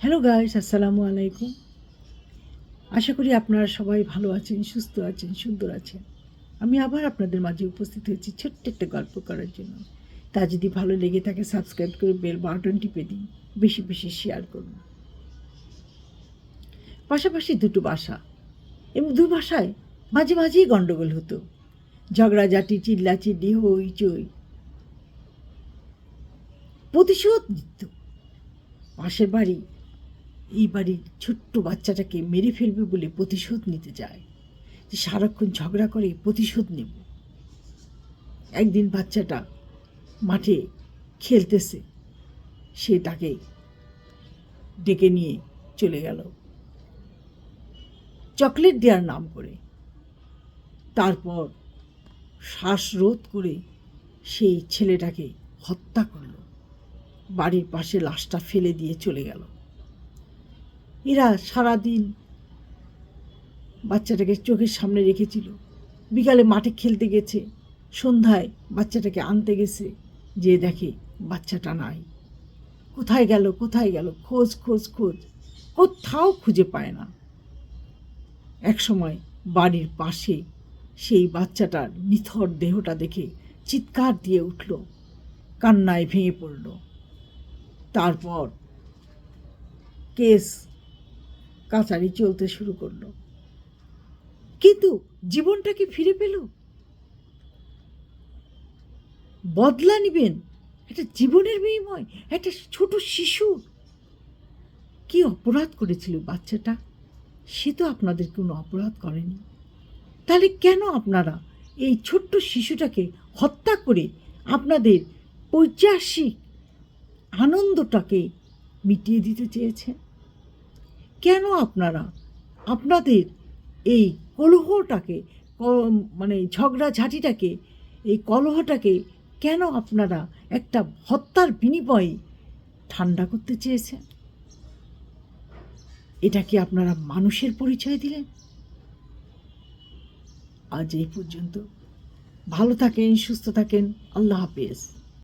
Hello guys, আসসালামু আলাইকুম। আশা করি আপনারা সবাই ভালো আছেন, সুস্থ আছেন, সুন্দর আছেন। আমি আবার আপনাদের মাঝে উপস্থিত হয়েছি ছোট্ট একটা গল্প করার জন্য। তা যদি ভালো লেগে থাকে সাবস্ক্রাইব করে বেল বাটন টিপে দিন, বেশি বেশি শেয়ার করুন। পাশাপাশি দুটো বাসা এবং দুই বাসায় মাঝে মাঝেই গণ্ডগোল হতো, ঝগড়াঝাটি, চিল্লাচিল্লি, হইচই। প্রতিশোধ নিত। পাশের বাড়ি এই বাড়ির ছোট্ট বাচ্চাটাকে মেরে ফেলবে বলে প্রতিশোধ নিতে যায়, যে সারাক্ষণ ঝগড়া করে প্রতিশোধ নেব। একদিন বাচ্চাটা মাঠে খেলতেছে, সে তাকে ডেকে নিয়ে চলে গেল চকলেট দেওয়ার নাম করে। তারপর শ্বাসরোধ করে সেই ছেলেটাকে হত্যা করল, বাড়ির পাশে লাশটা ফেলে দিয়ে চলে গেল। এরা সারাদিন বাচ্চাটাকে চোখের সামনে রেখেছিল। বিকালে মাঠে খেলতে গেছে, সন্ধ্যায় বাচ্চাটাকে আনতে গেছে, যে দেখে বাচ্চাটা নাই। কোথায় গেল কোথায় গেল, খোঁজ খোঁজ খোঁজ, কোথাও খুঁজে পায় না। একসময় বাড়ির পাশে সেই বাচ্চাটার নিথর দেহটা দেখে চিৎকার দিয়ে উঠল, কান্নায় ভেঙে পড়ল। তারপর কেস কাচারি চলতে শুরু করলো। কিন্তু জীবনটাকে ফিরে পেল। বদলা নিবেন একটা জীবনের বিনিময়, একটা ছোট শিশু কি অপরাধ করেছিল বাচ্চাটা? সে তো আপনাদের কোনো অপরাধ করেনি। তাহলে কেন আপনারা এই ছোট্ট শিশুটাকে হত্যা করে আপনাদের পৈশাচিক আনন্দটাকে মিটিয়ে দিতে চেয়েছেন? কেন আপনারা আপনাদের এই কলহটাকে, ঝগড়াঝাটিটাকে, এই কলহটাকে কেন আপনারা একটা হত্যার বিনিময়ে ঠান্ডা করতে চেয়েছেন? এটা কি আপনারা মানুষের পরিচয় দিলেন? আজ এই পর্যন্ত। ভালো থাকেন, সুস্থ থাকেন। আল্লাহ হাফেজ।